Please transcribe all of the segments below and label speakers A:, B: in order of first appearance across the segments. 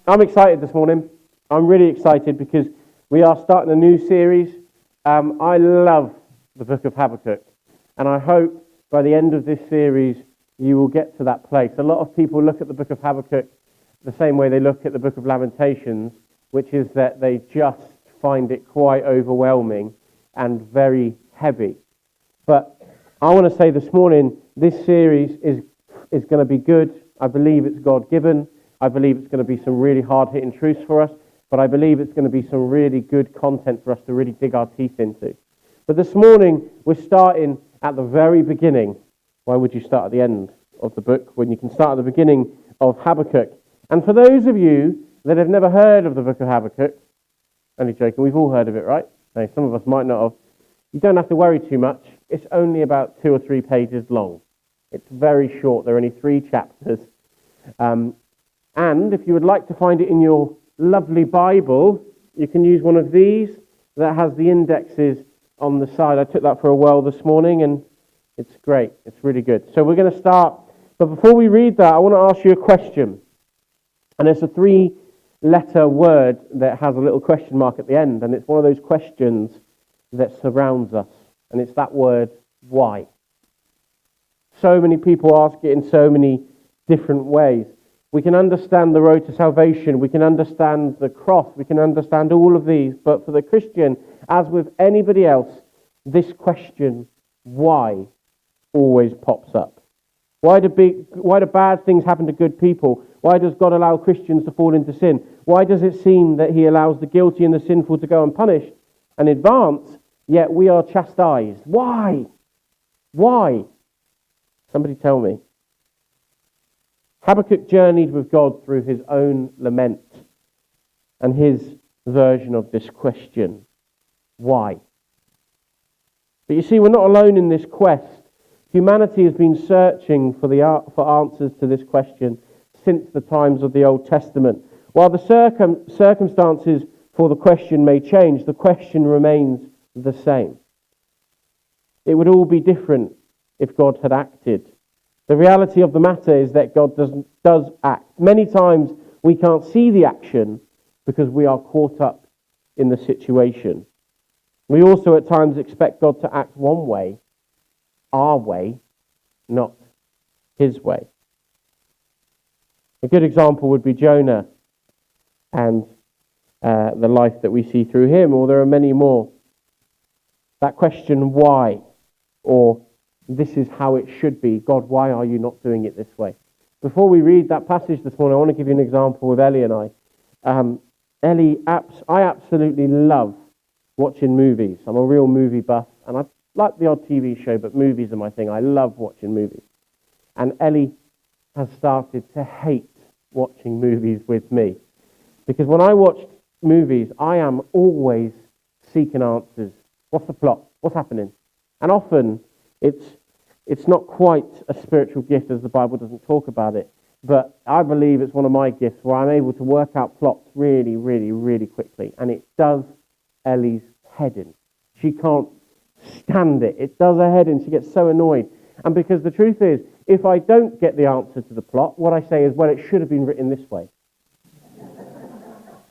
A: I'm excited this morning. I'm really excited because we are starting a new series. I love the book of Habakkuk, and I hope by the end of this series you will get to that place. A lot of people look at the book of Habakkuk the same way they look at the book of Lamentations, which is that they just find it quite overwhelming and very heavy. But I want to say this morning, this series is going to be good. I believe it's God-given. I believe it's going to be some really hard-hitting truths for us, but I believe it's going to be some really good content for us to really dig our teeth into. But this morning, we're starting at the very beginning. Why would you start at the end of the book when you can start at the beginning of Habakkuk? And for those of you that have never heard of the book of Habakkuk, only joking, we've all heard of it, right? No, some of us might not have. You don't have to worry too much. It's only about 2 or 3 pages long. It's very short. There are only 3 chapters. And if you would like to find it in your lovely Bible, you can use one of these that has the indexes on the side. I took that for a whirl this morning, and it's great. It's really good. So we're going to start. But before we read that, I want to ask you a question. And it's a 3-letter word that has a little question mark at the end. And it's one of those questions that surrounds us. And it's that word, why? So many people ask it in so many different ways. We can understand the road to salvation. We can understand the cross. We can understand all of these. But for the Christian, as with anybody else, this question, why, always pops up. Why do bad things happen to good people? Why does God allow Christians to fall into sin? Why does it seem that he allows the guilty and the sinful to go unpunished and advance, yet we are chastised? Why? Why? Somebody tell me. Habakkuk journeyed with God through his own lament and his version of this question. Why? But you see, we're not alone in this quest. Humanity has been searching for answers to this question since the times of the Old Testament. While the circumstances for the question may change, the question remains the same. It would all be different if God had acted. The reality of the matter is that God does act. Many times we can't see the action because we are caught up in the situation. We also at times expect God to act one way, our way, not his way. A good example would be Jonah and the life that we see through him, or there are many more. That question, why, or this is how it should be. God, why are you not doing it this way? Before we read that passage this morning, I want to give you an example with Ellie and I. I absolutely love watching movies. I'm a real movie buff, and I like the odd TV show, but movies are my thing. I love watching movies. And Ellie has started to hate watching movies with me. Because when I watch movies, I am always seeking answers. What's the plot? What's happening? And often, it's not quite a spiritual gift as the Bible doesn't talk about it, but I believe it's one of my gifts where I'm able to work out plots really, really, really quickly, and it does Ellie's head in. She can't stand it. It does her head in. She gets so annoyed. And because the truth is, if I don't get the answer to the plot, what I say is, well, it should have been written this way.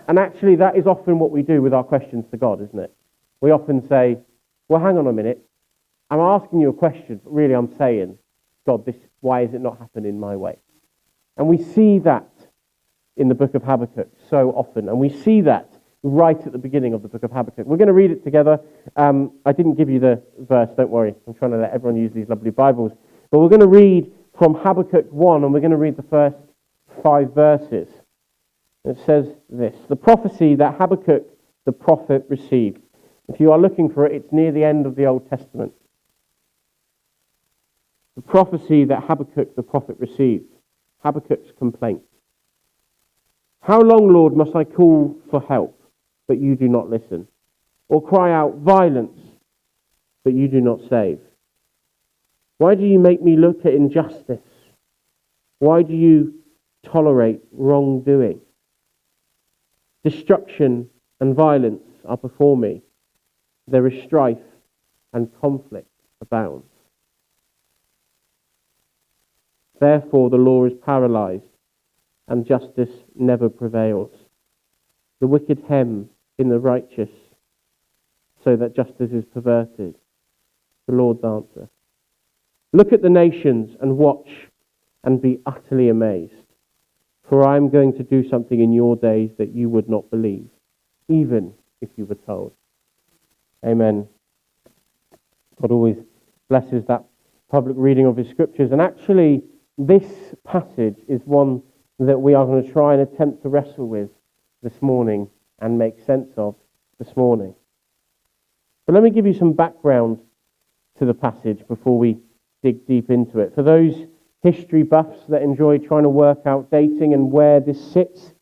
A: And actually, that is often what we do with our questions to God, isn't it? We often say, well, hang on a minute. I'm asking you a question, but really I'm saying, God, why is it not happening my way? And we see that in the book of Habakkuk so often, and we see that right at the beginning of the book of Habakkuk. We're going to read it together. I didn't give you the verse, don't worry. I'm trying to let everyone use these lovely Bibles. But we're going to read from Habakkuk 1, and we're going to read the first 5 verses. It says this, the prophecy that Habakkuk the prophet received. If you are looking for it, it's near the end of the Old Testament. The prophecy that Habakkuk the prophet received. Habakkuk's complaint. How long, Lord, must I call for help, but you do not listen? Or cry out violence, but you do not save? Why do you make me look at injustice? Why do you tolerate wrongdoing? Destruction and violence are before me. There is strife and conflict abound. Therefore the law is paralyzed and justice never prevails. The wicked hem in the righteous, so that justice is perverted. The Lord's answer. Look at the nations and watch and be utterly amazed. For I am going to do something in your days that you would not believe, even if you were told. Amen. God always blesses that public reading of his scriptures. And actually, this passage is one that we are going to try and attempt to wrestle with this morning and make sense of this morning. But let me give you some background to the passage before we dig deep into it. For those history buffs that enjoy trying to work out dating and where this sits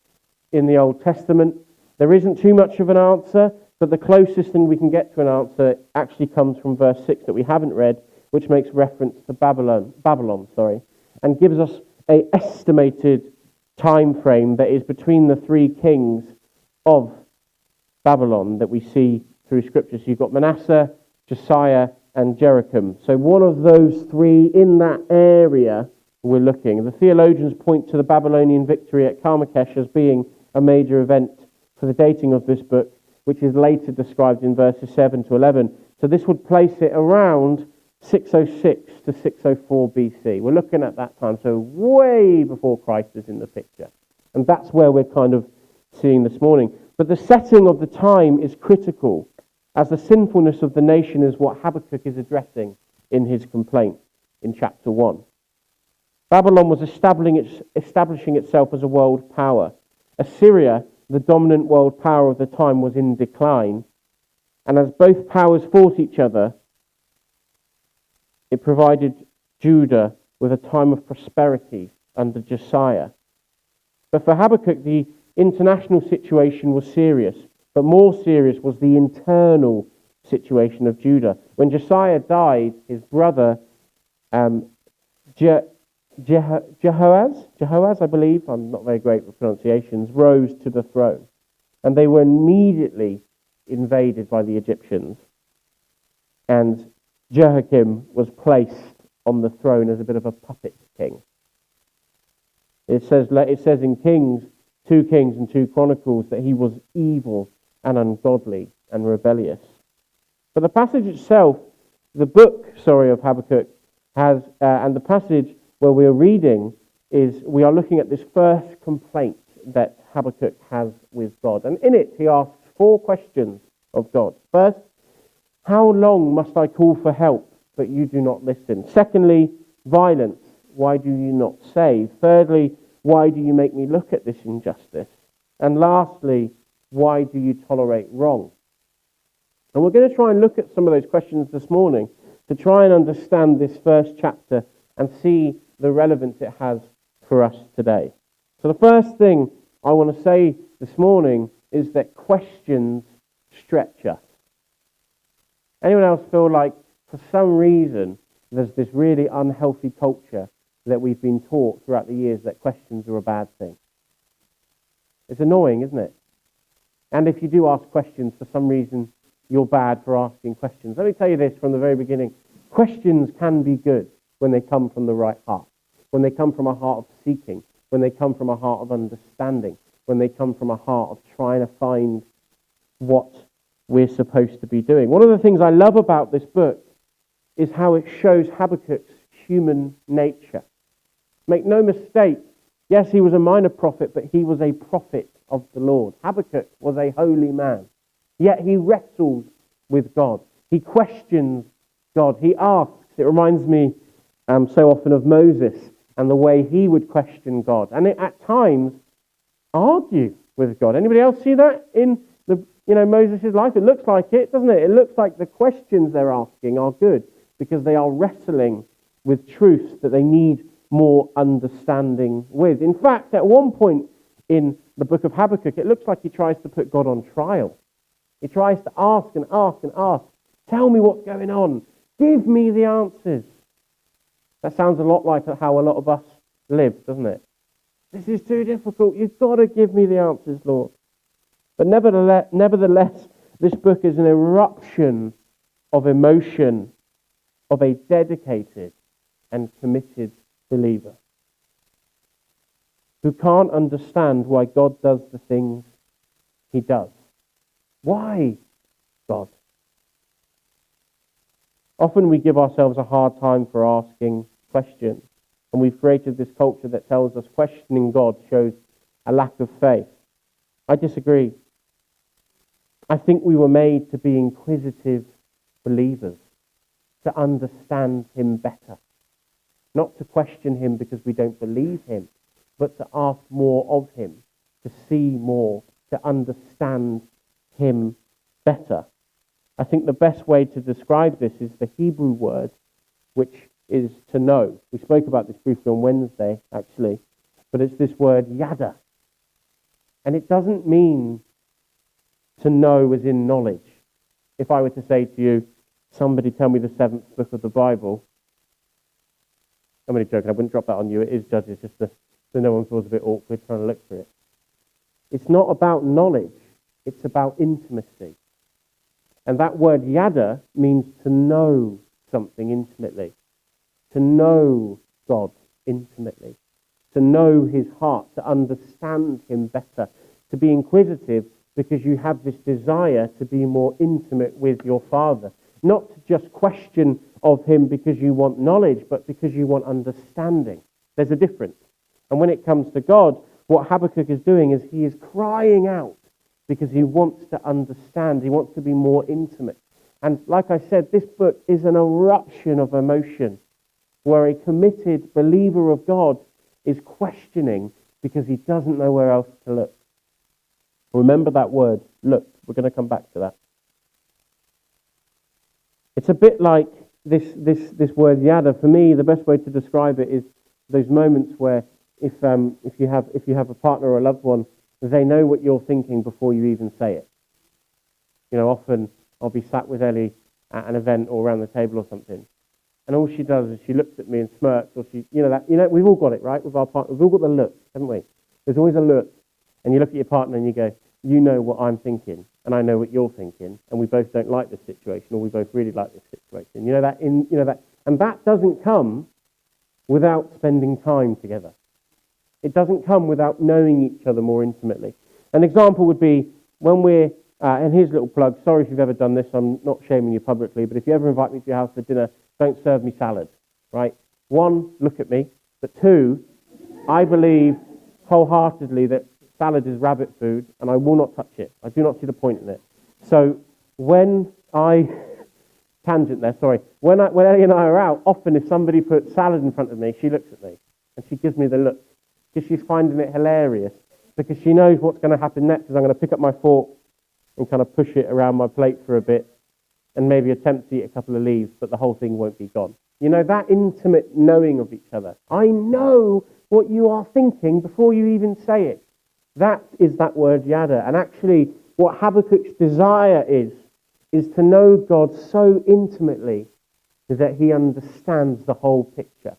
A: in the Old Testament, there isn't too much of an answer, but the closest thing we can get to an answer actually comes from verse 6 that we haven't read, which makes reference to Babylon, and gives us an estimated time frame that is between the three kings of Babylon that we see through Scripture. So you've got Manasseh, Josiah, and Jeroboam. So one of those three in that area we're looking. The theologians point to the Babylonian victory at Carchemish as being a major event for the dating of this book, which is later described in verses 7 to 11. So this would place it around 606 to 604 BC. We're looking at that time, so way before Christ is in the picture. And that's where we're kind of seeing this morning. But the setting of the time is critical, as the sinfulness of the nation is what Habakkuk is addressing in his complaint in chapter 1. Babylon was establishing itself as a world power. Assyria, the dominant world power of the time, was in decline. And as both powers fought each other, it provided Judah with a time of prosperity under Josiah. But for Habakkuk, the international situation was serious, but more serious was the internal situation of Judah. When Josiah died, his brother Jehoaz, I believe, I'm not very great with pronunciations, rose to the throne. And they were immediately invaded by the Egyptians. And Jehoiakim was placed on the throne as a bit of a puppet king. It says in Kings, 2 Kings and 2 Chronicles, that he was evil and ungodly and rebellious. But the passage itself, the book of Habakkuk, has, and the passage where we are reading, is we are looking at this first complaint that Habakkuk has with God. And in it, he asks 4 questions of God. First, how long must I call for help, but you do not listen? Secondly, violence. Why do you not save? Thirdly, why do you make me look at this injustice? And lastly, why do you tolerate wrong? And we're going to try and look at some of those questions this morning to try and understand this first chapter and see the relevance it has for us today. So the first thing I want to say this morning is that questions stretch us. Anyone else feel like, for some reason, there's this really unhealthy culture that we've been taught throughout the years that questions are a bad thing? It's annoying, isn't it? And if you do ask questions, for some reason, you're bad for asking questions. Let me tell you this from the very beginning. Questions can be good when they come from the right heart, when they come from a heart of seeking, when they come from a heart of understanding, when they come from a heart of trying to find what we're supposed to be doing. One of the things I love about this book is how it shows Habakkuk's human nature. Make no mistake, yes, he was a minor prophet, but he was a prophet of the Lord. Habakkuk was a holy man, yet he wrestles with God. He questions God. He asks. It reminds me so often of Moses and the way he would question God, and at times argue with God. Anybody else see that in Moses' life? It looks like it, doesn't it? It looks like the questions they're asking are good because they are wrestling with truths that they need more understanding with. In fact, at one point in the book of Habakkuk, it looks like he tries to put God on trial. He tries to ask and ask and ask. Tell me what's going on. Give me the answers. That sounds a lot like how a lot of us live, doesn't it? This is too difficult. You've got to give me the answers, Lord. But nevertheless, this book is an eruption of emotion of a dedicated and committed believer who can't understand why God does the things he does. Why, God? Often we give ourselves a hard time for asking questions, and we've created this culture that tells us questioning God shows a lack of faith. I disagree. I think we were made to be inquisitive believers, to understand him better. Not to question him because we don't believe him, but to ask more of him, to see more, to understand him better. I think the best way to describe this is the Hebrew word, which is to know. We spoke about this briefly on Wednesday, actually, but it's this word yada. And it doesn't mean to know as in knowledge. If I were to say to you, somebody tell me the 7th book of the Bible, I'm only joking, I wouldn't drop that on you. It is Judges, just so no one feels a bit awkward trying to look for it. It's not about knowledge, it's about intimacy. And that word yada means to know something intimately, to know God intimately, to know his heart, to understand him better, to be inquisitive because you have this desire to be more intimate with your Father. Not to just question of him because you want knowledge, but because you want understanding. There's a difference. And when it comes to God, what Habakkuk is doing is he is crying out because he wants to understand. He wants to be more intimate. And like I said, this book is an eruption of emotion where a committed believer of God is questioning because he doesn't know where else to look. Remember that word, look. We're going to come back to that. It's a bit like this word yada. For me, the best way to describe it is those moments where if you have a partner or a loved one, they know what you're thinking before you even say it. You know, often I'll be sat with Ellie at an event or around the table or something, and all she does is she looks at me and smirks, or we've all got it, right, with our partner. We've all got the look, haven't we? There's always a look, and you look at your partner and you go, you know what I'm thinking, and I know what you're thinking, and we both don't like this situation, or we both really like this situation. And that doesn't come without spending time together. It doesn't come without knowing each other more intimately. An example would be when we're, and here's a little plug, sorry if you've ever done this, I'm not shaming you publicly, but if you ever invite me to your house for dinner, don't serve me salad, right? 1, look at me, but 2, I believe wholeheartedly that salad is rabbit food, and I will not touch it. I do not see the point in it. So when tangent there, sorry. When Ellie and I are out, often if somebody puts salad in front of me, she looks at me, and she gives me the look, because she's finding it hilarious, because she knows what's going to happen next is I'm going to pick up my fork and kind of push it around my plate for a bit, and maybe attempt to eat a couple of leaves, but the whole thing won't be gone. You know, that intimate knowing of each other. I know what you are thinking before you even say it. That is that word yada. And actually, what Habakkuk's desire is to know God so intimately that he understands the whole picture.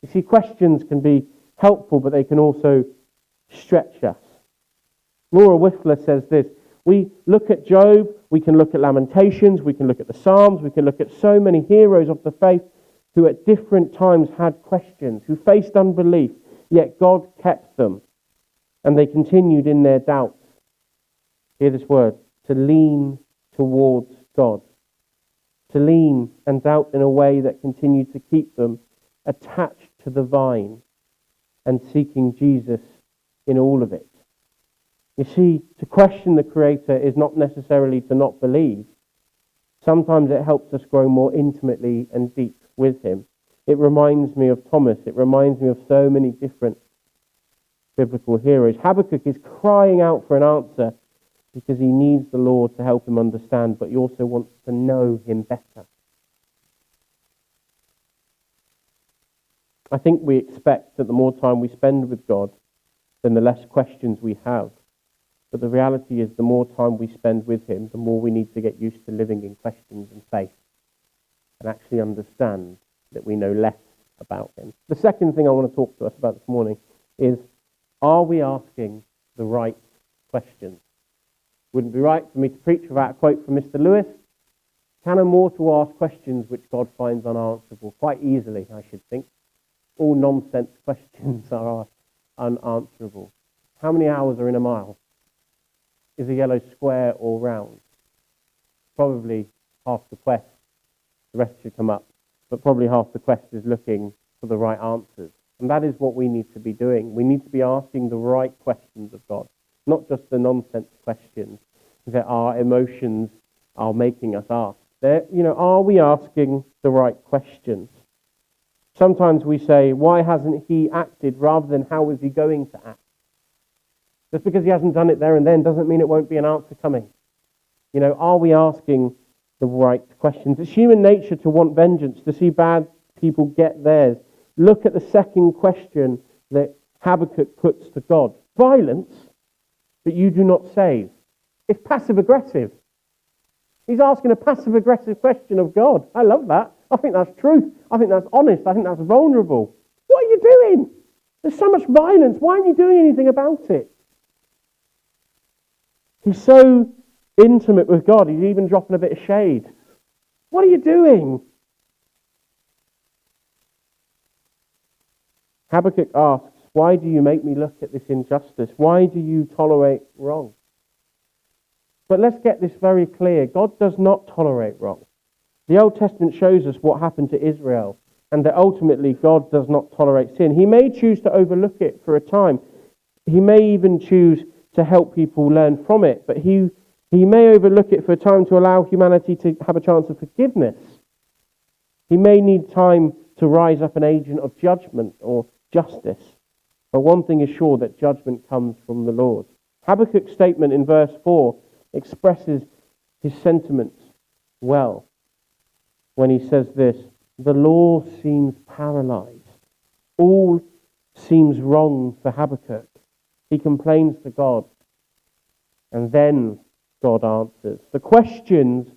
A: You see, questions can be helpful, but they can also stretch us. Laura Whistler says this: we look at Job, we can look at Lamentations, we can look at the Psalms, we can look at so many heroes of the faith who at different times had questions, who faced unbelief, yet God kept them, and they continued in their doubts. Hear this word: to lean towards God. To lean and doubt in a way that continued to keep them attached to the vine and seeking Jesus in all of it. You see, to question the Creator is not necessarily to not believe. Sometimes it helps us grow more intimately and deep with him. It reminds me of Thomas. It reminds me of so many different biblical heroes. Habakkuk is crying out for an answer because he needs the Lord to help him understand, but he also wants to know him better. I think we expect that the more time we spend with God, then the less questions we have. But the reality is the more time we spend with him, the more we need to get used to living in questions and faith and actually understand that we know less about him. The second thing I want to talk to us about this morning is, are we asking the right questions? Wouldn't be right for me to preach without a quote from Mr. Lewis. Can a mortal ask questions which God finds unanswerable? Quite easily, I should think. All nonsense questions are asked. unanswerable. How many hours are in a mile? Is a yellow square or round? Probably half the quest. The rest should come up. But probably half the quest is looking for the right answers. And that is what we need to be doing. We need to be asking the right questions of God, not just the nonsense questions that our emotions are making us ask. Are we asking the right questions? Sometimes we say, why hasn't he acted, rather than how is he going to act? Just because he hasn't done it there and then doesn't mean it won't be an answer coming. Are we asking the right questions? It's human nature to want vengeance, to see bad people get theirs. Look at the second question that Habakkuk puts to God. Violence, but you do not save. It's passive-aggressive. He's asking a passive-aggressive question of God. I love that. I think that's truth. I think that's honest. I think that's vulnerable. What are you doing? There's so much violence. Why aren't you doing anything about it? He's so intimate with God, he's even dropping a bit of shade. What are you doing? Habakkuk asks, why do you make me look at this injustice? Why do you tolerate wrong? But let's get this very clear. God does not tolerate wrong. The Old Testament shows us what happened to Israel, and that ultimately God does not tolerate sin. He may choose to overlook it for a time. He may even choose to help people learn from it, but he may overlook it for a time to allow humanity to have a chance of forgiveness. He may need time to rise up an agent of judgment or justice. But one thing is sure, that judgment comes from the Lord. Habakkuk's statement in verse 4 expresses his sentiments well when he says this: the law seems paralyzed. All seems wrong for Habakkuk. He complains to God, and then God answers. The questions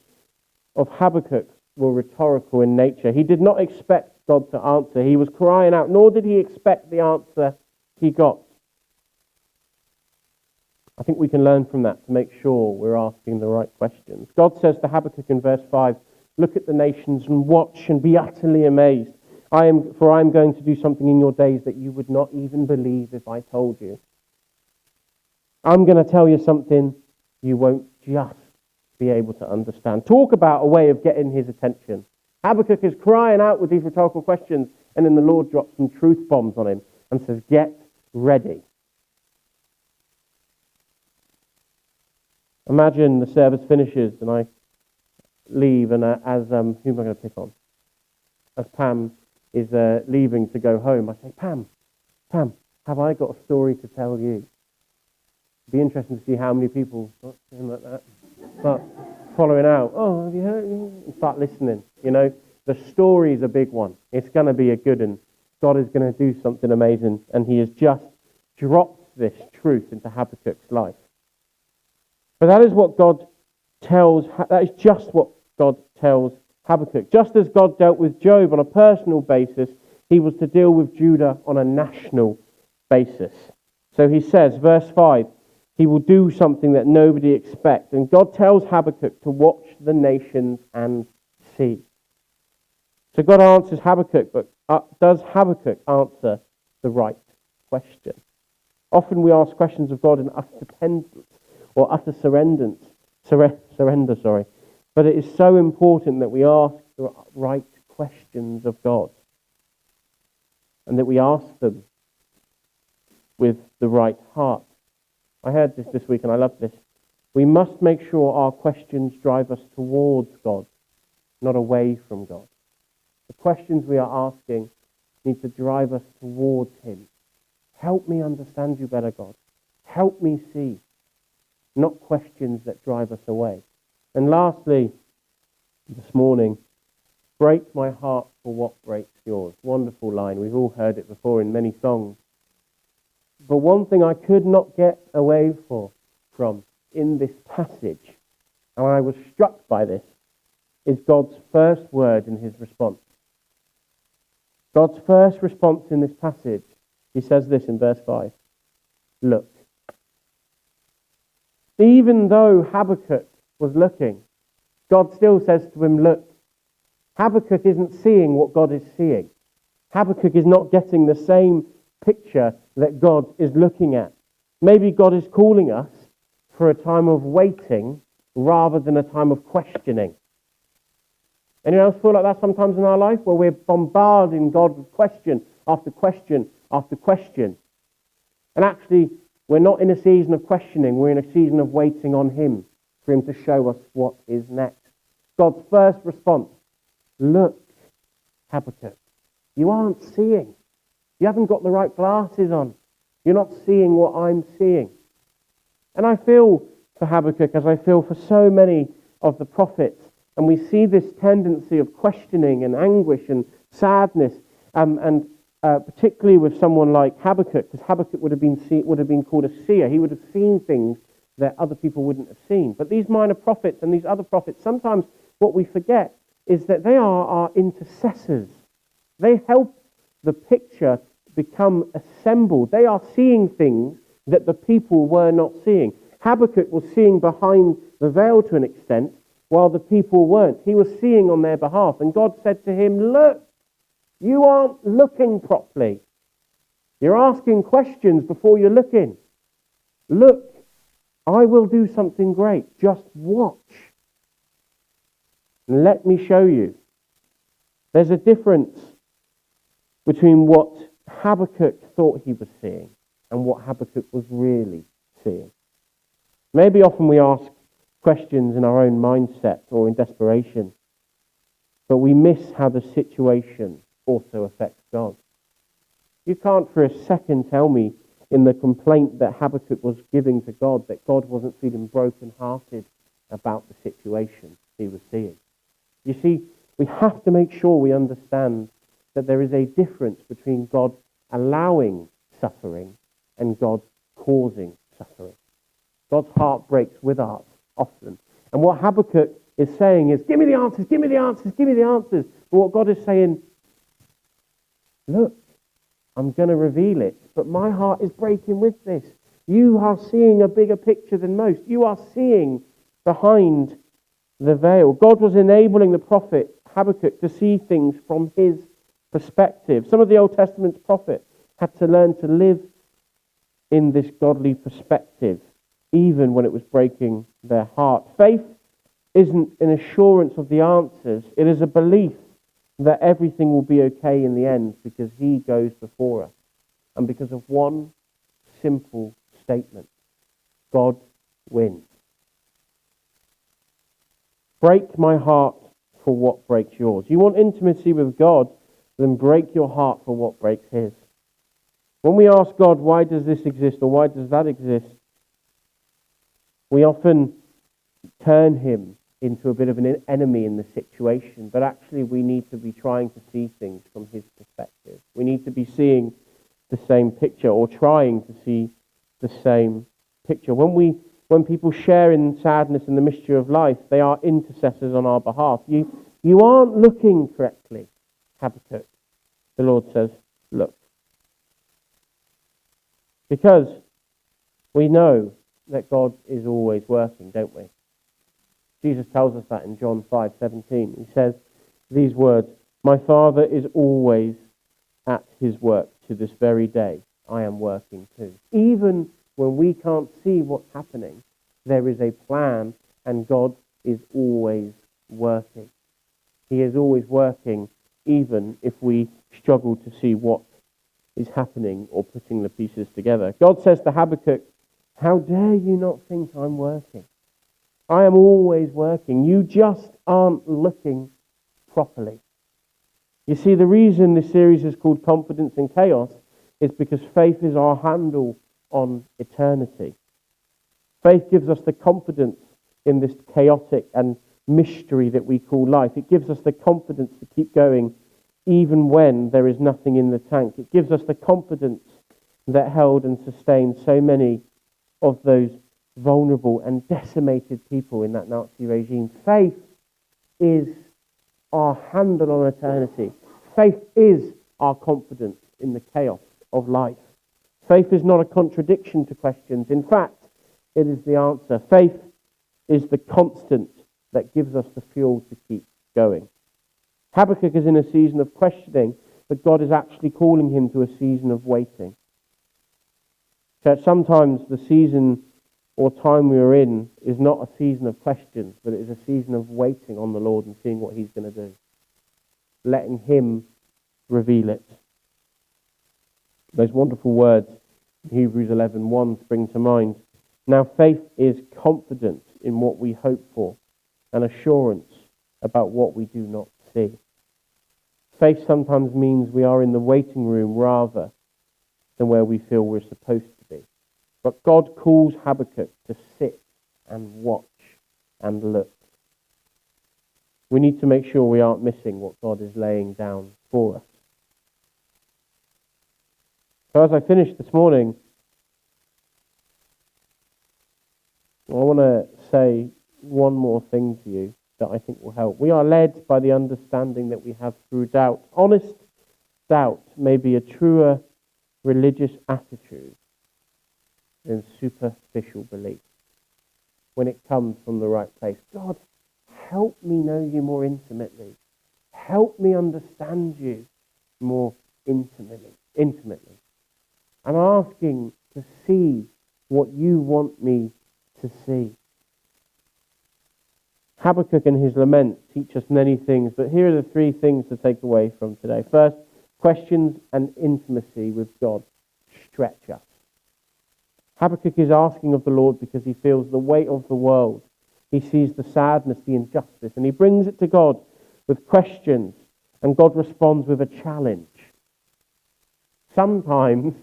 A: of Habakkuk were rhetorical in nature. He did not expect God to answer. He was crying out, nor did he expect the answer he got. I think we can learn from that to make sure we're asking the right questions. God says to Habakkuk in verse 5, look at the nations and watch and be utterly amazed. For I am going to do something in your days that you would not even believe if I told you. I'm going to tell you something you won't just be able to understand. Talk about a way of getting his attention. Habakkuk is crying out with these rhetorical questions, and then the Lord drops some truth bombs on him and says, get ready. Imagine the service finishes and I leave, and who am I going to pick on? As Pam is leaving to go home, I say, Pam, have I got a story to tell you? It'd be interesting to see how many people like that start following out. Oh, have you heard? And start listening. The story's a big one. It's going to be a good one. God is going to do something amazing, and he has just dropped this truth into Habakkuk's life. But that is just what God tells Habakkuk. Just as God dealt with Job on a personal basis, he was to deal with Judah on a national basis. So he says, verse 5, he will do something that nobody expects. And God tells Habakkuk to watch the nations and see. So God answers Habakkuk, but does Habakkuk answer the right question? Often we ask questions of God in utter dependence or utter surrender. But it is so important that we ask the right questions of God, and that we ask them with the right heart. I heard this week, and I love this. We must make sure our questions drive us towards God, not away from God. The questions we are asking need to drive us towards him. Help me understand you better, God. Help me see. Not questions that drive us away. And lastly, this morning, break my heart for what breaks yours. Wonderful line. We've all heard it before in many songs. But one thing I could not get away from in this passage, and I was struck by this, is God's first word in his response. God's first response in this passage, he says this in verse 5. Look. Even though Habakkuk was looking, God still says to him, look. Habakkuk isn't seeing what God is seeing. Habakkuk is not getting the same picture that God is looking at. Maybe God is calling us for a time of waiting rather than a time of questioning. Anyone else feel like that sometimes in our life, where we're bombarding God with question after question after question? And actually, we're not in a season of questioning, we're in a season of waiting on Him, for Him to show us what is next. God's first response: look, Habakkuk, you aren't seeing. You haven't got the right glasses on. You're not seeing what I'm seeing. And I feel for Habakkuk as I feel for so many of the prophets. And we see this tendency of questioning and anguish and sadness, and particularly with someone like Habakkuk, because Habakkuk would have been called a seer. He would have seen things that other people wouldn't have seen. But these minor prophets and these other prophets, sometimes what we forget is that they are our intercessors. They help the picture become assembled. They are seeing things that the people were not seeing. Habakkuk was seeing behind the veil to an extent, while the people weren't. He was seeing on their behalf. And God said to him, look, you aren't looking properly. You're asking questions before you're looking. Look, I will do something great. Just watch. And let me show you. There's a difference between what Habakkuk thought he was seeing and what Habakkuk was really seeing. Maybe often we ask questions in our own mindset or in desperation, but we miss how the situation also affects God. You can't for a second tell me in the complaint that Habakkuk was giving to God that God wasn't feeling broken-hearted about the situation he was seeing. You see, we have to make sure we understand that there is a difference between God allowing suffering and God causing suffering. God's heart breaks with us often. And what Habakkuk is saying is, give me the answers, give me the answers, give me the answers. But what God is saying, look, I'm going to reveal it, but my heart is breaking with this. You are seeing a bigger picture than most. You are seeing behind the veil. God was enabling the prophet Habakkuk to see things from his perspective. Some of the Old Testament's prophets had to learn to live in this godly perspective, even when it was breaking their heart. Faith isn't an assurance of the answers. It is a belief that everything will be okay in the end because He goes before us. And because of one simple statement: God wins. Break my heart for what breaks yours. You want intimacy with God? Then break your heart for what breaks His. When we ask God, why does this exist or why does that exist, we often turn Him into a bit of an enemy in the situation, but actually we need to be trying to see things from His perspective. We need to be seeing the same picture or trying to see the same picture. When people share in sadness and the mystery of life, they are intercessors on our behalf. You aren't looking correctly, Habakkuk. The Lord says, look. Because we know that God is always working, don't we? Jesus tells us that in John 5:17. He says these words, my Father is always at His work to this very day. I am working too. Even when we can't see what's happening, there is a plan and God is always working. He is always working even if we struggle to see what is happening or putting the pieces together. God says to Habakkuk, how dare you not think I'm working? I am always working. You just aren't looking properly. You see, the reason this series is called Confidence in Chaos is because faith is our handle on eternity. Faith gives us the confidence in this chaotic and mystery that we call life. It gives us the confidence to keep going even when there is nothing in the tank. It gives us the confidence that held and sustained so many of those vulnerable and decimated people in that Nazi regime. Faith is our handle on eternity. Faith is our confidence in the chaos of life. Faith is not a contradiction to questions. In fact, it is the answer. Faith is the constant that gives us the fuel to keep going. Habakkuk is in a season of questioning, but God is actually calling him to a season of waiting. Church, sometimes the season or time we are in is not a season of questions, but it is a season of waiting on the Lord and seeing what he's going to do. Letting him reveal it. Those wonderful words in Hebrews 11:1 spring to mind. Now faith is confidence in what we hope for and assurance about what we do not see. Faith sometimes means we are in the waiting room rather than where we feel we're supposed to be. But God calls Habakkuk to sit and watch and look. We need to make sure we aren't missing what God is laying down for us. So as I finish this morning, I want to say one more thing to you that I think will help. We are led by the understanding that we have through doubt. Honest doubt may be a truer religious attitude than superficial belief when it comes from the right place. God, help me know you more intimately. Help me understand you more intimately. I'm asking to see what you want me to see. Habakkuk and his lament teach us many things, but here are the three things to take away from today. First, questions and intimacy with God stretch us. Habakkuk is asking of the Lord because he feels the weight of the world. He sees the sadness, the injustice, and he brings it to God with questions, and God responds with a challenge. Sometimes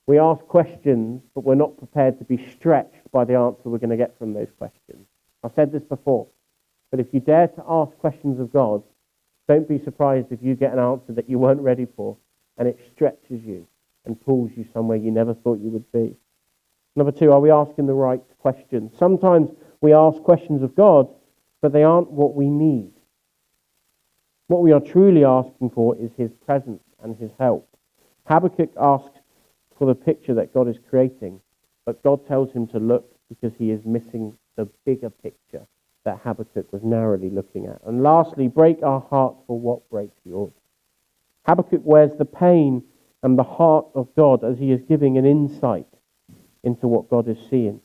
A: we ask questions, but we're not prepared to be stretched by the answer we're going to get from those questions. I've said this before, but if you dare to ask questions of God, don't be surprised if you get an answer that you weren't ready for, and it stretches you and pulls you somewhere you never thought you would be. Number two, are we asking the right questions? Sometimes we ask questions of God, but they aren't what we need. What we are truly asking for is his presence and his help. Habakkuk asks for the picture that God is creating, but God tells him to look because he is missing the bigger picture that Habakkuk was narrowly looking at. And lastly, break our hearts for what breaks yours. Habakkuk wears the pain and the heart of God as he is giving an insight into what God is seeing.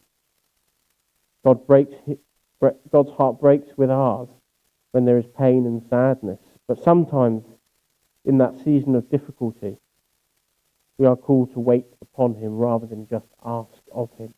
A: God's heart breaks with ours when there is pain and sadness. But sometimes in that season of difficulty, we are called to wait upon him rather than just ask of him.